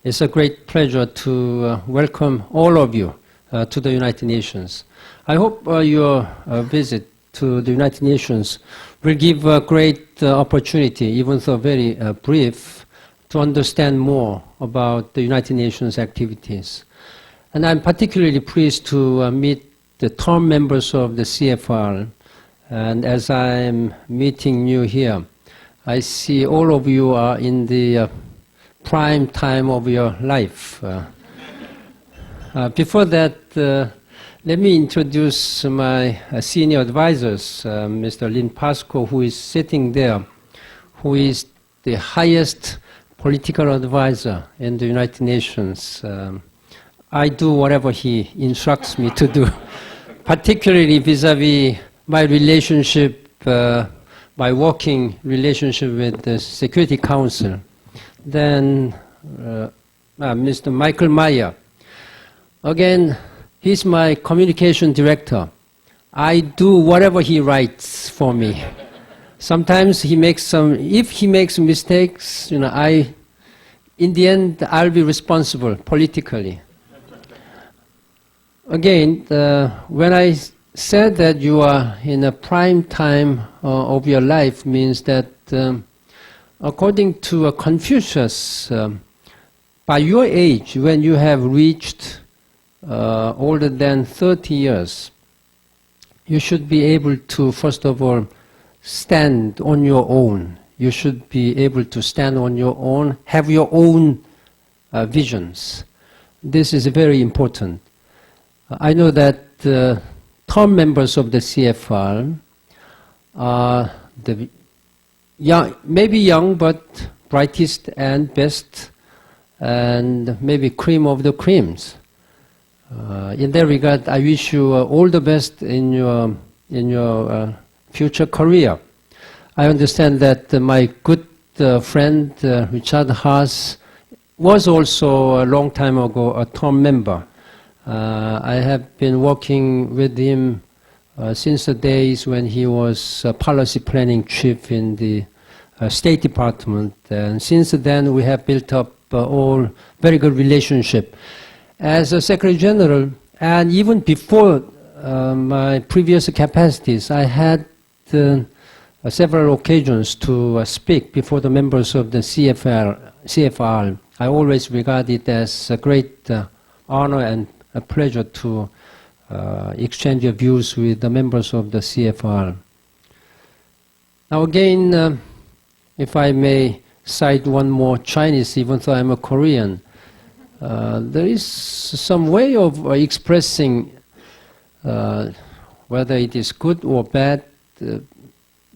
It's a great pleasure to welcome all of you to the United Nations. I hope your visit to the United Nations will give a great opportunity, even though very brief, to understand more about the United Nations activities. And I'm particularly pleased to meet the term members of the CFR. And as I'm meeting you here, I see all of you are in the prime time of your life. Before that, let me introduce my senior advisors, Mr. Lin Pasco, who is sitting there, who is the highest political advisor in the United Nations. I do whatever he instructs me to do, particularly vis-à-vis my relationship, my working relationship with the Security Council. Then Mr. Michael Meyer. Again, he's my communication director. I do whatever he writes for me. Sometimes he makes if he makes mistakes, in the end, I'll be responsible politically. Again, when I said that you are in a prime time of your life means that according to Confucius, by your age, when you have reached older than 30 years, you should be able to, first of all, stand on your own. You should be able to stand on your own, have your own visions. This is very important. I know that term members of the CFR are the young, maybe young, but brightest and best, and maybe cream of the creams. In that regard, I wish you all the best in your future career. I understand that my good friend Richard Haas was also a long time ago a term member. I have been working with him since the days when he was policy planning chief in the State Department. And since then, we have built up all very good relationship. As a Secretary General, and even before my previous capacities, I had several occasions to speak before the members of the CFR. I always regard it as a great honor and a pleasure to exchange your views with the members of the CFR. Now again, if I may cite one more Chinese, even though I'm a Korean, there is some way of expressing whether it is good or bad.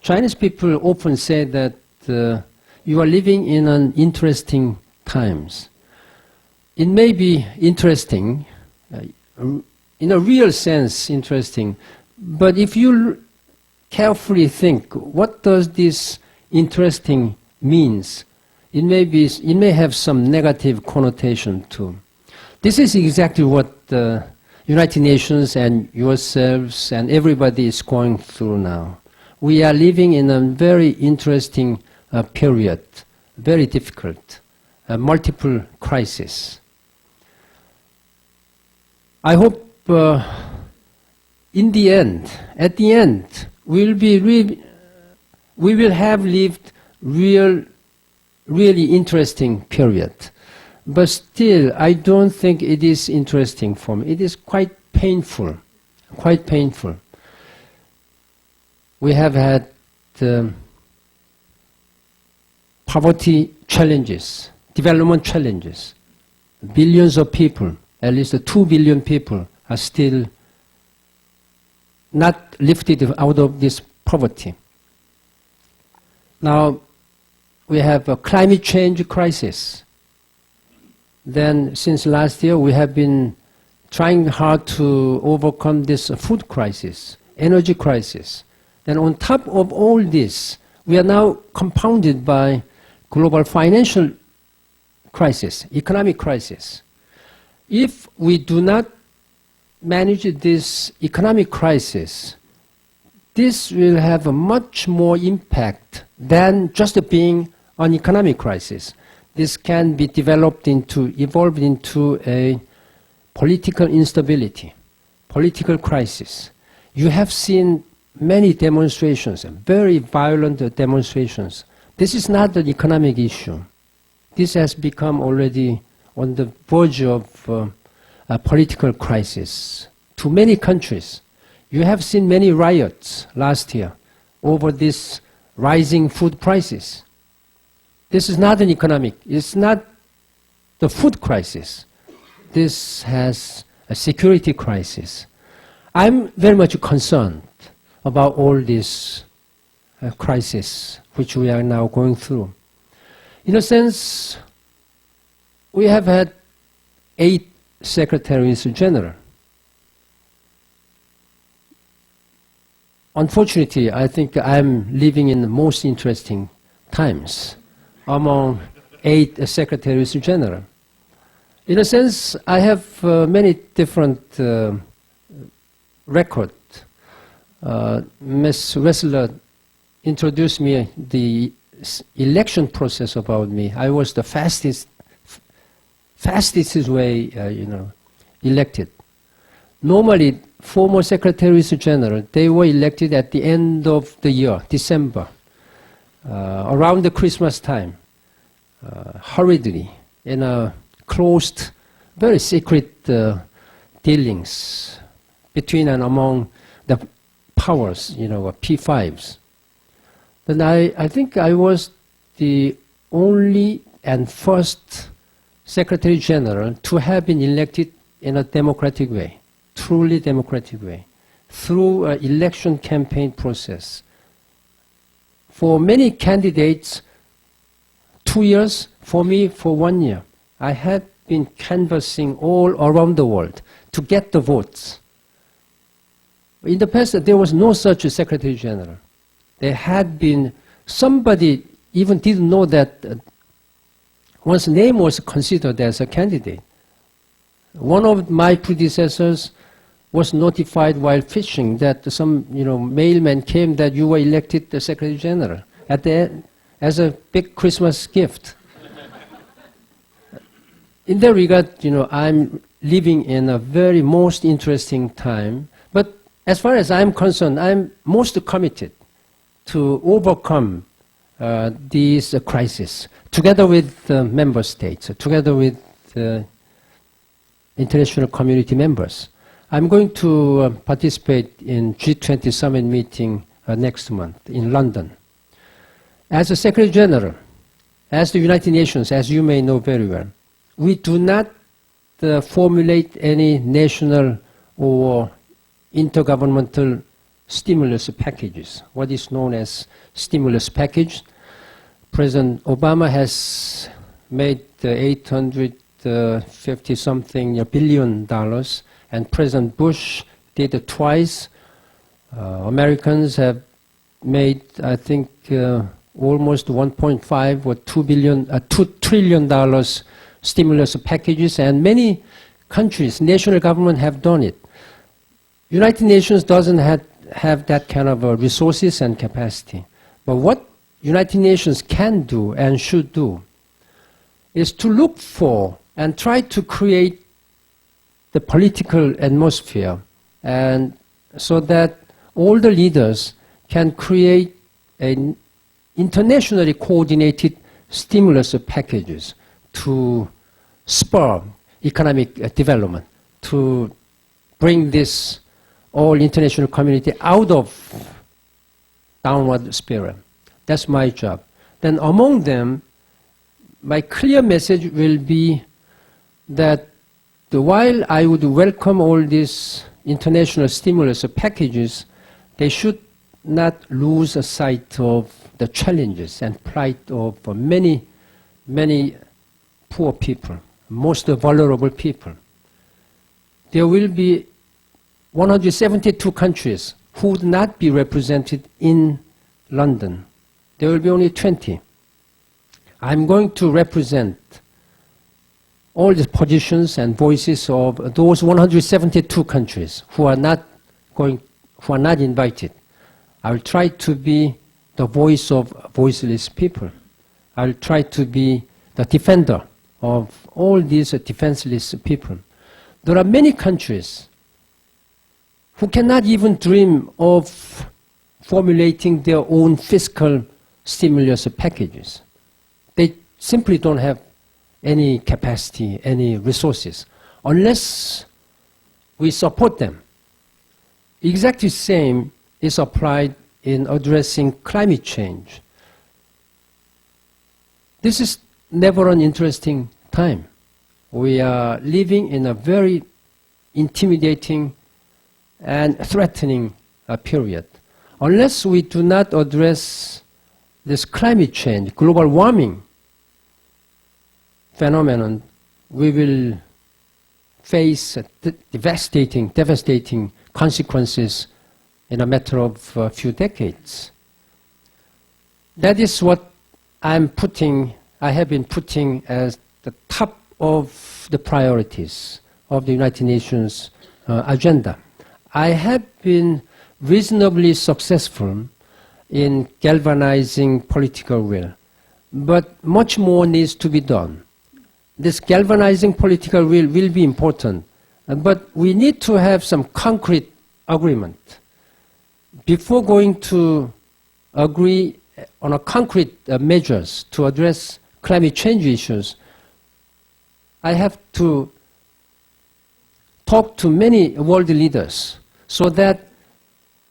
Chinese people often say that you are living in an interesting times. It may be interesting, in a real sense interesting, but if you carefully think, what does this interesting means? It may have some negative connotation too. This is exactly what the United Nations and yourselves and everybody is going through now. We are living in a very interesting period, very difficult, multiple crises. I hope in the end, at the end, we will have lived really interesting period. But still, I don't think it is interesting for me. It is quite painful, quite painful. We have had poverty challenges, development challenges. Billions of people, at least 2 billion people, are still not lifted out of this poverty. Now, we have a climate change crisis. Then, since last year, we have been trying hard to overcome this food crisis, energy crisis. Then on top of all this, we are now compounded by global financial crisis, economic crisis. If we do not manage this economic crisis, this will have a much more impact than just being an economic crisis. this can be evolved into a political instability, political crisis. You have seen many demonstrations, very violent demonstrations. This is not an economic issue. This has become already on the verge of a political crisis. To many countries, you have seen many riots last year over this rising food prices. This is not an economic, it's not the food crisis. This has a security crisis. I'm very much concerned about all this crisis which we are now going through. In a sense, we have had 8 secretaries general. Unfortunately, I think I'm living in the most interesting times among 8 secretaries general. In a sense, I have many different records. Ms. Wessler introduced me the election process about me. I was the fastest way, elected. Normally, former secretaries general, they were elected at the end of the year, December, around the Christmas time, hurriedly, in a closed, very secret dealings between and among the powers, P5s. Then I think I was the only and first Secretary General to have been elected in a democratic way, truly democratic way, through an election campaign process. For many candidates, 2 years, for me, for 1 year. I had been canvassing all around the world to get the votes. In the past, there was no such a Secretary General. There had been, somebody even didn't know that one's name was considered as a candidate. One of my predecessors was notified while fishing that some mailman came that you were elected the Secretary General at the end, as a big Christmas gift. In that regard, I'm living in a very most interesting time. But as far as I'm concerned, I'm most committed to overcome this crisis together with member states, together with international community members. I'm going to participate in G20 summit meeting next month in London. As a Secretary General, as the United Nations, as you may know very well, we do not formulate any national or intergovernmental stimulus packages, what is known as stimulus package. President Obama has made $850-something billion, and President Bush did it twice. Americans have made, I think, almost 1.5 or $2 trillion stimulus packages, and many countries, national government have done it. United Nations doesn't have that kind of resources and capacity. But what United Nations can do and should do is to look for and try to create the political atmosphere, and so that all the leaders can create an internationally coordinated stimulus packages to spur economic development, to bring this all international community out of downward spiral. That's my job. Then among them, my clear message will be that while I would welcome all these international stimulus packages, they should not lose sight of the challenges and plight of many, many poor people, most vulnerable people. There will be 172 countries who would not be represented in London. There will be only 20. I'm going to represent all the positions and voices of those 172 countries who are not invited. I will try to be the voice of voiceless people. I will try to be the defender of all these defenseless people. There are many countries who cannot even dream of formulating their own fiscal stimulus packages. They simply don't have any capacity, any resources, unless we support them. Exactly the same is applied in addressing climate change. This is never an interesting time. We are living in a very intimidating and threatening period. Unless we do not address this climate change, global warming phenomenon, we will face devastating consequences in a matter of a few decades. That is what I have been putting as the top of the priorities of the United Nations agenda. I have been reasonably successful in galvanizing political will, but much more needs to be done. This galvanizing political will be important, but we need to have some concrete agreement. Before going to agree on a concrete measures to address climate change issues, I have to talk to many world leaders so that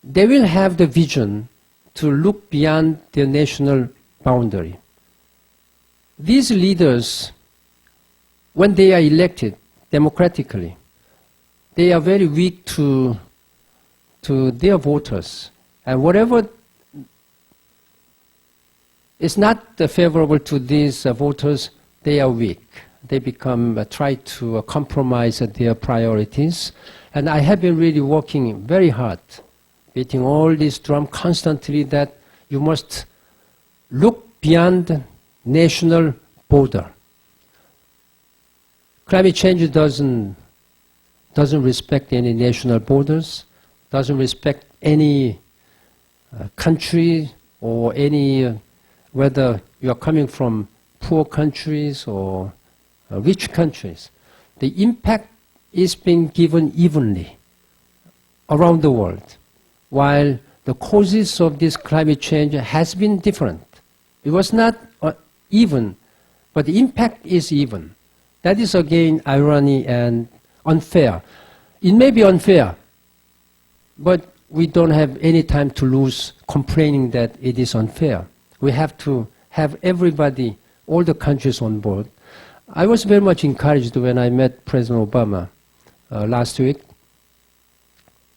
they will have the vision to look beyond their national boundary. These leaders, when they are elected democratically, they are very weak to their voters. And whatever is not favorable to these voters, they are weak. They try to compromise their priorities. And I have been really working very hard, beating all this drum constantly that you must look beyond national border. Climate change doesn't respect any national borders, doesn't respect any country or any, whether you are coming from poor countries or rich countries. The impact is being given evenly around the world, while the causes of this climate change has been different. It was not even, but the impact is even. That is again irony and unfair. It may be unfair, but we don't have any time to lose complaining that it is unfair. We have to have everybody, all the countries on board. I was very much encouraged when I met President Obama last week,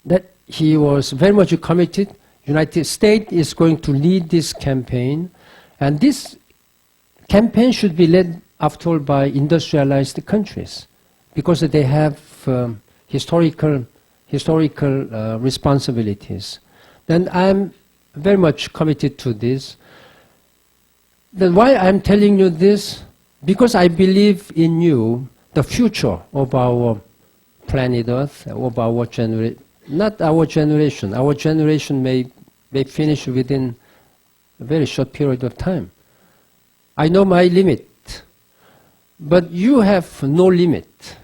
that he was very much committed. United States is going to lead this campaign, and this campaign should be led, after all, by industrialized countries, because they have historical responsibilities. Then I'm very much committed to this. Then why I'm telling you this? Because I believe in you, the future of our planet Earth, of our generation. Not our generation. Our generation may finish within a very short period of time. I know my limit, but you have no limit.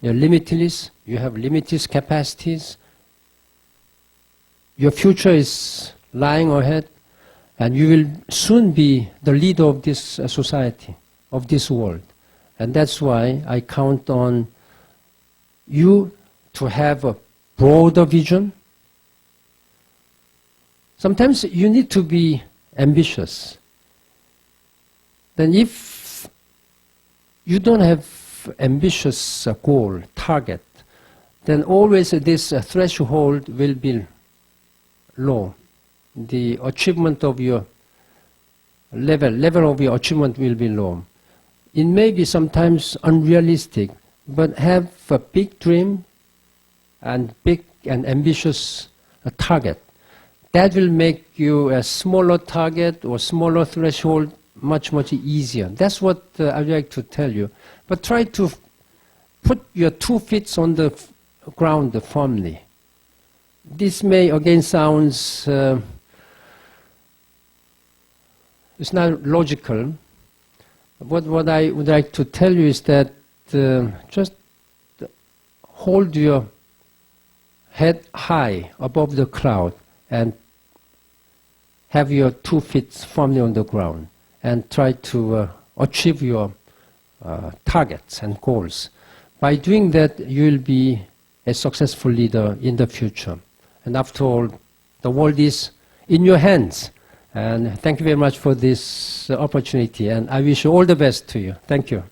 You're limitless. You have limitless capacities. Your future is lying ahead, and you will soon be the leader of this society, of this world. And that's why I count on you to have a broader vision. Sometimes you need to be ambitious. Then if you don't have ambitious goal, target, then always this threshold will be low. The achievement of your level of your achievement will be low. It may be sometimes unrealistic, but have a big dream and big and ambitious target. That will make you a smaller target or smaller threshold much easier. That's what I'd like to tell you. But try to put your 2 feet on the ground firmly. This may again sounds, it's not logical, what I would like to tell you is that just hold your head high above the crowd and have your 2 feet firmly on the ground and try to achieve your targets and goals. By doing that, you will be a successful leader in the future. And after all, the world is in your hands. And thank you very much for this opportunity. And I wish you all the best to you. Thank you.